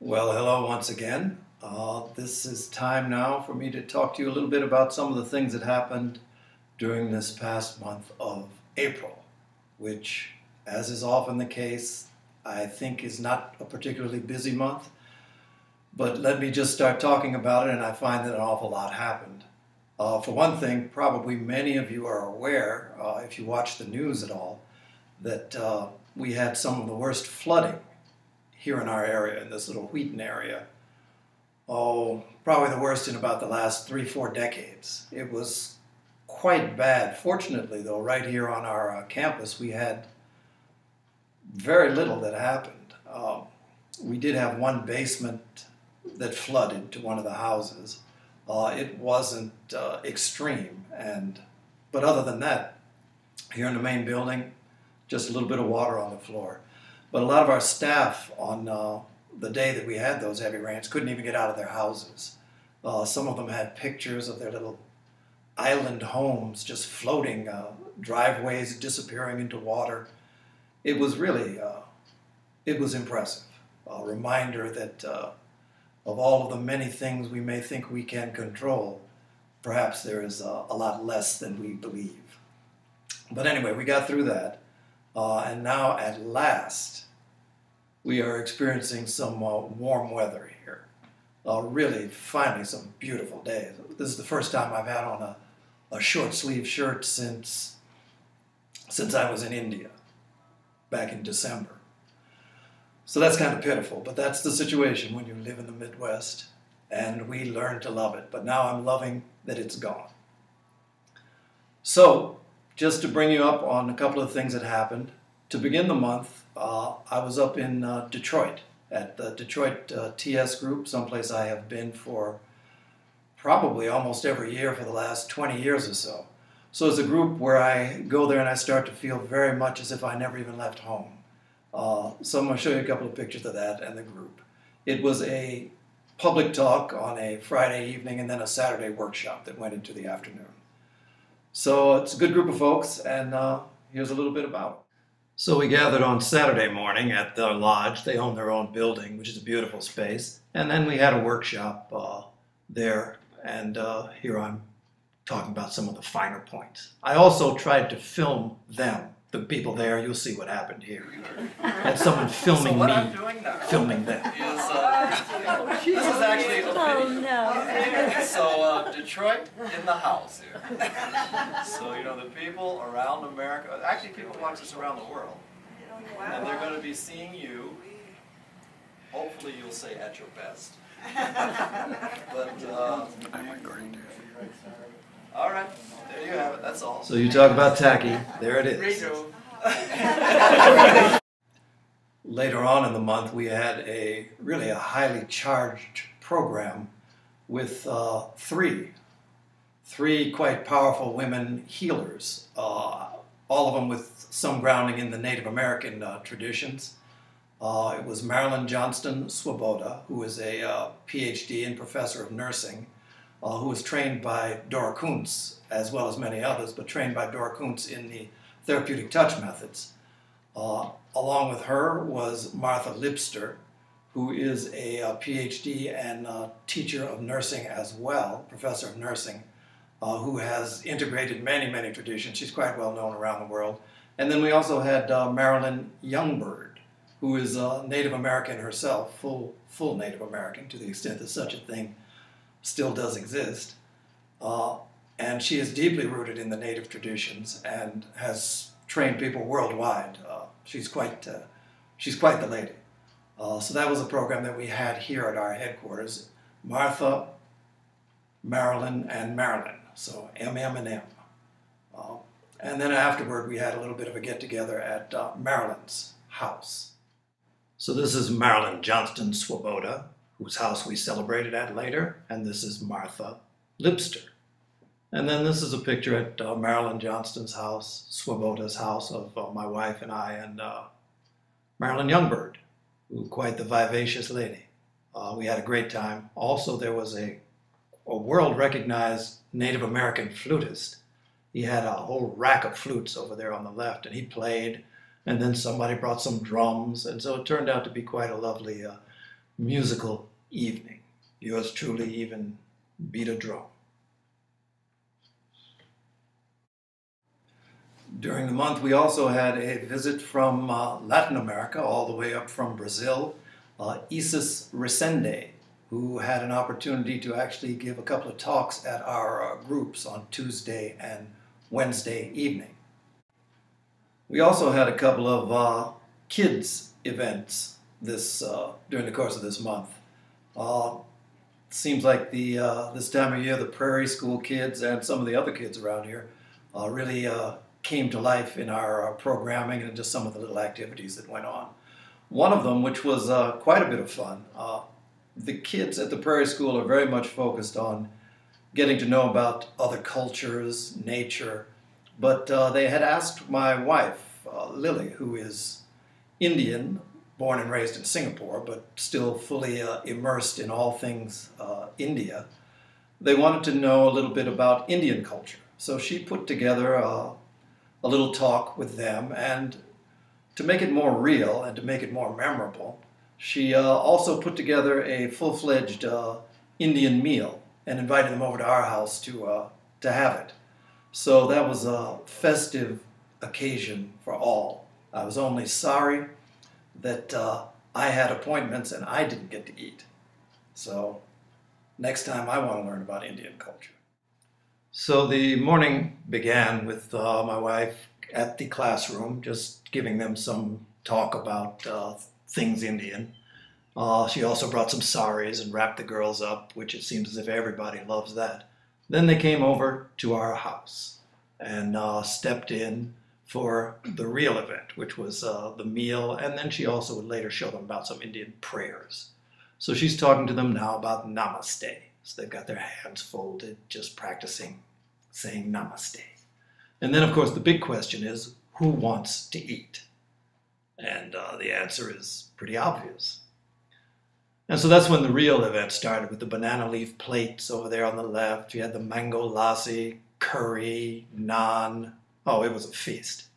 Well, hello once again. This is time now for me to talk to you a little bit about some of the things that happened during this past month of April, which, as is often the case, I think is not a particularly busy month. But let me just start talking about it, and I find that an awful lot happened. For one thing, probably many of you are aware, if you watch the news at all, that we had some of the worst flooding here in our area, in this little Wheaton area. Oh, probably the worst in about the last 3-4 decades. It was quite bad. Fortunately, though, right here on our campus, we had very little that happened. We did have one basement that flooded to one of the houses. It wasn't extreme, but other than that, here in the main building, just a little bit of water on the floor. But a lot of our staff on the day that we had those heavy rains couldn't even get out of their houses. Some of them had pictures of their little island homes just floating, driveways disappearing into water. It was really, it was impressive. A reminder that of all of the many things we may think we can control, perhaps there is a lot less than we believe. But anyway, we got through that. And now, at last, we are experiencing some warm weather here. Really, finally, some beautiful days. This is the first time I've had on a short sleeve shirt since I was in India, back in December. So that's kind of pitiful, but that's the situation when you live in the Midwest, and we learn to love it. But now I'm loving that it's gone. So, just to bring you up on a couple of things that happened, to begin the month, I was up in Detroit at the Detroit TS Group, someplace I have been for probably almost every year for the last 20 years or so. So it's a group where I go there and I start to feel very much as if I never even left home. So I'm going to show you a couple of pictures of that and the group. It was a public talk on a Friday evening and then a Saturday workshop that went into the afternoon. So it's a good group of folks, and here's a little bit about it. So we gathered on Saturday morning at the lodge. They own their own building, which is a beautiful space. And then we had a workshop there, and here I'm talking about some of the finer points. I also tried to film them, the people there. You'll see what happened here. Had someone filming me, filming them. This is actually a video. So Detroit in the house here. So you know the people around America, actually people watch this around the world, and they're going to be seeing you. Hopefully you'll say at your best. But all right, there you have it. That's all. So you talk about tacky. There it is. Later on in the month, we had really a highly charged program with three quite powerful women healers, all of them with some grounding in the Native American traditions. It was Marilyn Johnston Swoboda, who is a PhD and professor of nursing, who was trained by Dora Kuntz, as well as many others, but trained by Dora Kuntz in the therapeutic touch methods. Along with her was Martha Lipster, who is a PhD and teacher of nursing as well, professor of nursing, who has integrated many, many traditions. She's quite well known around the world. And then we also had Marilyn Youngbird, who is Native American herself, full Native American, to the extent that such a thing still does exist. And she is deeply rooted in the Native traditions and has trained people worldwide. She's quite the lady. So that was a program that we had here at our headquarters. Martha, Marilyn, and Marilyn. So MM and M. And then afterward, we had a little bit of a get-together at Marilyn's house. So this is Marilyn Johnston Swoboda, whose house we celebrated at later, and this is Martha Lipster. And then this is a picture at Marilyn Johnston's house, Swoboda's house, of my wife and I, and Marilyn Youngbird, who quite the vivacious lady. We had a great time. Also, there was a world-recognized Native American flutist. He had a whole rack of flutes over there on the left, and he played, and then somebody brought some drums, and so it turned out to be quite a lovely musical evening. Yours truly even beat a drum. During the month, we also had a visit from Latin America, all the way up from Brazil, Isis Resende, who had an opportunity to actually give a couple of talks at our groups on Tuesday and Wednesday evening. We also had a couple of kids events during the course of this month. Seems like this time of year, the Prairie School kids and some of the other kids around here really came to life in our programming and just some of the little activities that went on. One of them, which was quite a bit of fun, the kids at the Prairie School are very much focused on getting to know about other cultures, nature, but they had asked my wife, Lily, who is Indian, born and raised in Singapore, but still fully immersed in all things India. They wanted to know a little bit about Indian culture. So she put together a little talk with them, and to make it more real and to make it more memorable, she also put together a full-fledged Indian meal and invited them over to our house to have it. So that was a festive occasion for all. I was only sorry that I had appointments and I didn't get to eat. So next time I want to learn about Indian culture. So the morning began with my wife at the classroom, just giving them some talk about things Indian. She also brought some saris and wrapped the girls up, which it seems as if everybody loves that. Then they came over to our house and stepped in for the real event, which was the meal, and then she also would later show them about some Indian prayers. So she's talking to them now about namaste. So they've got their hands folded, just practicing saying namaste. And then, of course, the big question is, who wants to eat? And the answer is pretty obvious. And so that's when the real event started, with the banana leaf plates over there on the left. You had the mango lassi, curry, naan. Oh, it was a feast.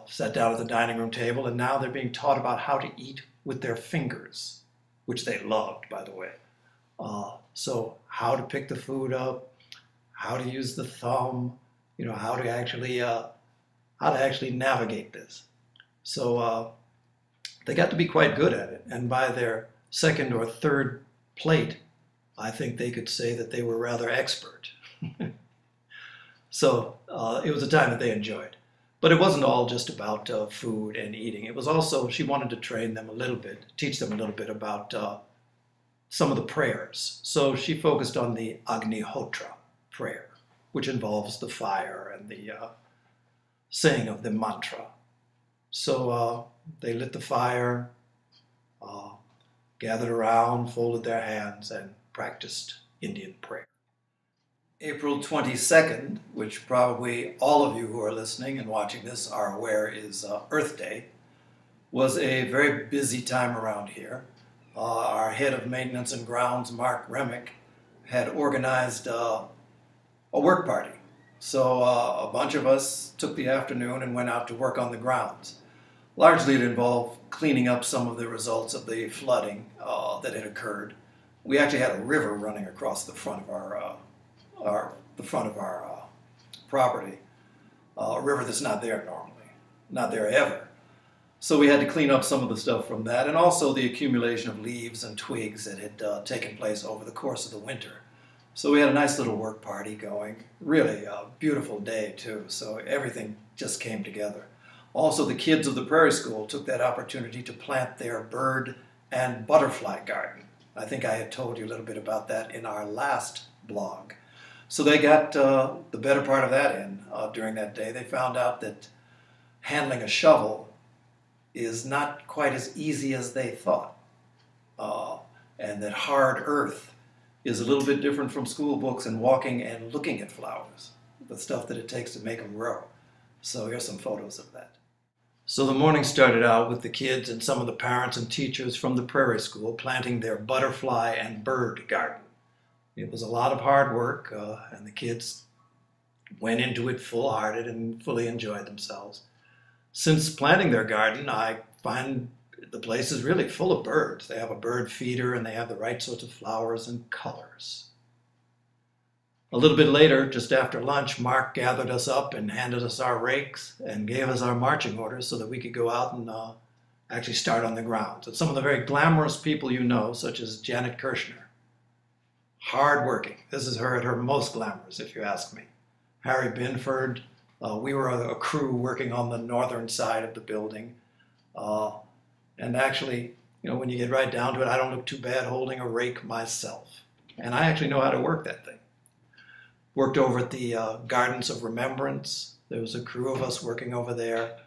Sat down at the dining room table, and now they're being taught about how to eat with their fingers, which they loved, by the way. So how to pick the food up, how to use the thumb, how to actually navigate this. So they got to be quite good at it, and by their second or third plate, I think they could say that they were rather expert. So it was a time that they enjoyed. But it wasn't all just about food and eating. It was also, she wanted to train them a little bit, teach them a little bit about some of the prayers. So she focused on the Agnihotra prayer, which involves the fire and the saying of the mantra. So they lit the fire, gathered around, folded their hands, and practiced Indian prayer. April 22nd, which probably all of you who are listening and watching this are aware is Earth Day, was a very busy time around here. Our head of maintenance and grounds, Mark Remick, had organized a work party. So a bunch of us took the afternoon and went out to work on the grounds. Largely it involved cleaning up some of the results of the flooding that had occurred. We actually had a river running across the front of our property, a river that's not there normally, not there ever. So we had to clean up some of the stuff from that, and also the accumulation of leaves and twigs that had taken place over the course of the winter. So we had a nice little work party going, really a beautiful day too, so everything just came together. Also, the kids of the Prairie School took that opportunity to plant their bird and butterfly garden. I think I had told you a little bit about that in our last blog. So they got the better part of that in during that day. They found out that handling a shovel is not quite as easy as they thought, and that hard earth is a little bit different from school books and walking and looking at flowers, the stuff that it takes to make them grow. So here's some photos of that. So the morning started out with the kids and some of the parents and teachers from the Prairie School planting their butterfly and bird garden. It was a lot of hard work, and the kids went into it full-hearted and fully enjoyed themselves. Since planting their garden, I find the place is really full of birds. They have a bird feeder and they have the right sorts of flowers and colors. A little bit later, just after lunch, Mark gathered us up and handed us our rakes and gave us our marching orders so that we could go out and actually start on the ground. And some of the very glamorous people you know, such as Janet Kirshner. Hard-working. This is her at her most glamorous, if you ask me. Harry Binford. We were a crew working on the northern side of the building. And actually, you know, when you get right down to it, I don't look too bad holding a rake myself. And I actually know how to work that thing. Worked over at the Gardens of Remembrance. There was a crew of us working over there,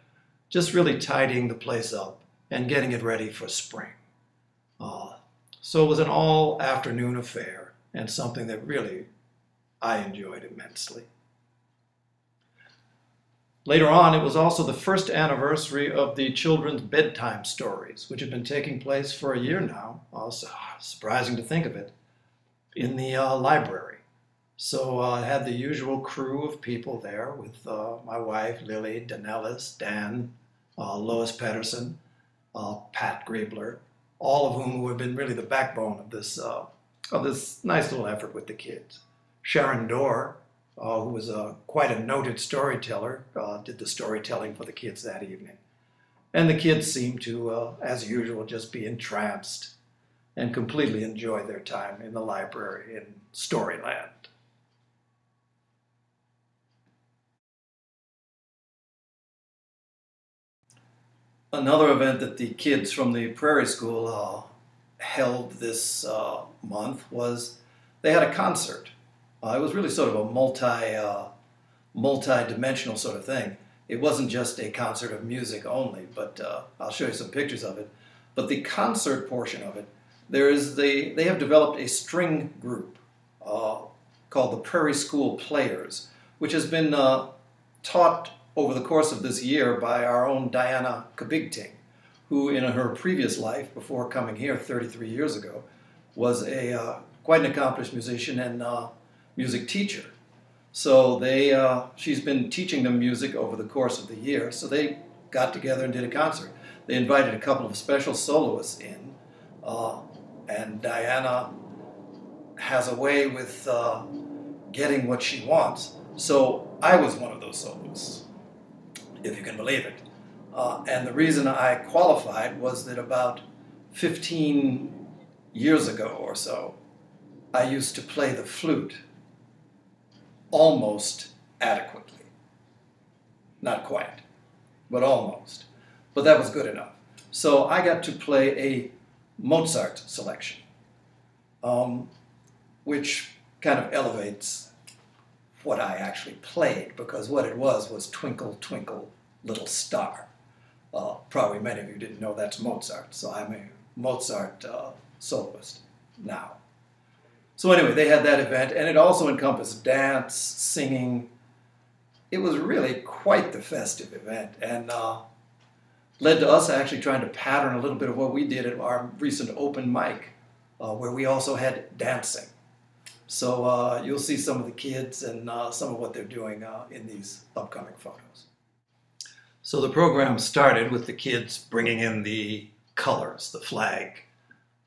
just really tidying the place up and getting it ready for spring. So it was an all-afternoon affair and something that really I enjoyed immensely. Later on, it was also the first anniversary of the children's bedtime stories, which had been taking place for a year now, also surprising to think of it, in the library. So I had the usual crew of people there with my wife, Lily, Danellis, Dan, Lois Pedersen, Pat Grabler, all of whom have been really the backbone of this nice little effort with the kids. Sharon Dorr, who was quite a noted storyteller, did the storytelling for the kids that evening. And the kids seemed to, as usual, just be entranced and completely enjoy their time in the library in Storyland. Another event that the kids from the Prairie School held this month was they had a concert. It was really sort of a multi-dimensional sort of thing. It wasn't just a concert of music only, but I'll show you some pictures of it. But the concert portion of it, they have developed a string group called the Prairie School Players, which has been taught over the course of this year by our own Diana Kabigting, who in her previous life, before coming here 33 years ago, was quite an accomplished musician and music teacher. So she's been teaching them music over the course of the year, so they got together and did a concert. They invited a couple of special soloists in, and Diana has a way with getting what she wants. So I was one of those soloists, if you can believe it. And the reason I qualified was that about 15 years ago or so, I used to play the flute almost adequately. Not quite, but almost. But that was good enough. So I got to play a Mozart selection, which kind of elevates what I actually played, because what it was Twinkle, Twinkle, Little Star. Probably many of you didn't know that's Mozart, so I'm a Mozart soloist now. So anyway, they had that event, and it also encompassed dance, singing. It was really quite the festive event, and led to us actually trying to pattern a little bit of what we did at our recent open mic, where we also had dancing. So you'll see some of the kids and some of what they're doing in these upcoming photos. So the program started with the kids bringing in the colors, the flag,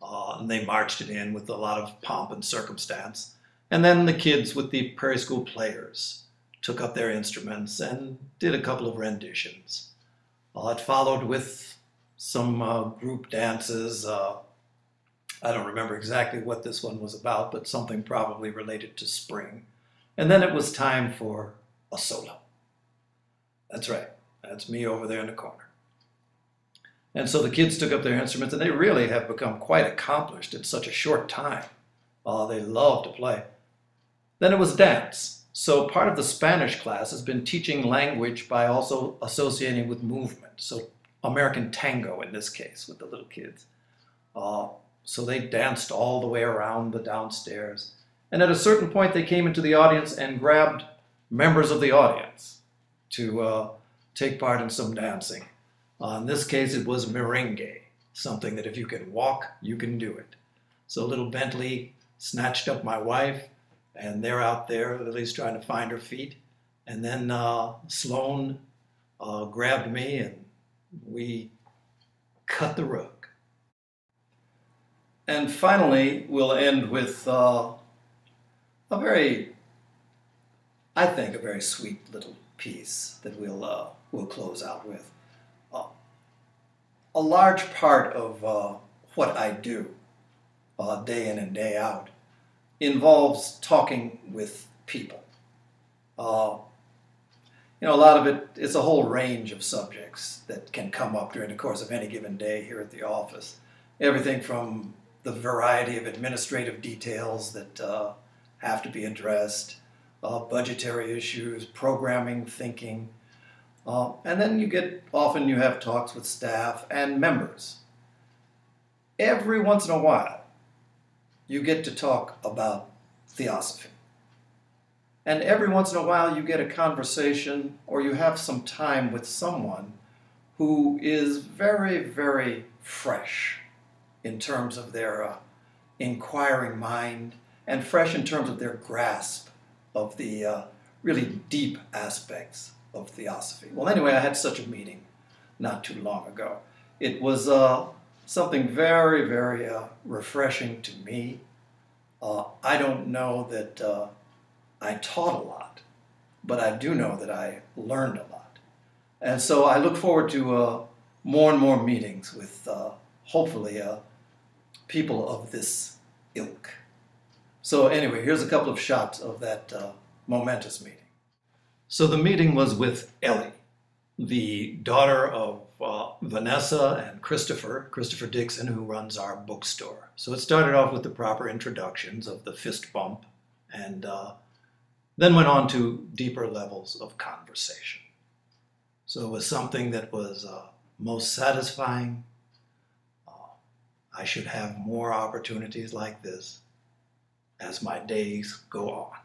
and they marched it in with a lot of pomp and circumstance. And then the kids with the Prairie School Players took up their instruments and did a couple of renditions. It followed with some group dances. I don't remember exactly what this one was about, but something probably related to spring. And then it was time for a solo. That's right. That's me over there in the corner. And so the kids took up their instruments, and they really have become quite accomplished in such a short time. They love to play. Then it was dance. So part of the Spanish class has been teaching language by also associating with movement. So American tango in this case with the little kids. So they danced all the way around the downstairs. And at a certain point they came into the audience and grabbed members of the audience to take part in some dancing. In this case it was merengue, something that if you can walk, you can do it. So little Bentley snatched up my wife, and they're out there, Lily's trying to find her feet. And then Sloan grabbed me, and we cut the rug. And finally, we'll end with I think, a very sweet little piece that we'll close out with. A large part of what I do day in and day out involves talking with people. A lot of it is a whole range of subjects that can come up during the course of any given day here at the office. Everything from the variety of administrative details that have to be addressed, budgetary issues, programming, thinking, and then often you have talks with staff and members. Every once in a while, you get to talk about theosophy. And every once in a while you get a conversation or you have some time with someone who is very, very fresh in terms of their inquiring mind and fresh in terms of their grasp of the really deep aspects of theosophy. Well, anyway, I had such a meeting not too long ago. It was something very, very refreshing to me. I don't know that I taught a lot, but I do know that I learned a lot. And so I look forward to more and more meetings with hopefully people of this ilk. So anyway, here's a couple of shots of that momentous meeting. So the meeting was with Ellie, the daughter of Vanessa and Christopher Dixon, who runs our bookstore. So it started off with the proper introductions of the fist bump and then went on to deeper levels of conversation. So it was something that was most satisfying. I should have more opportunities like this as my days go on.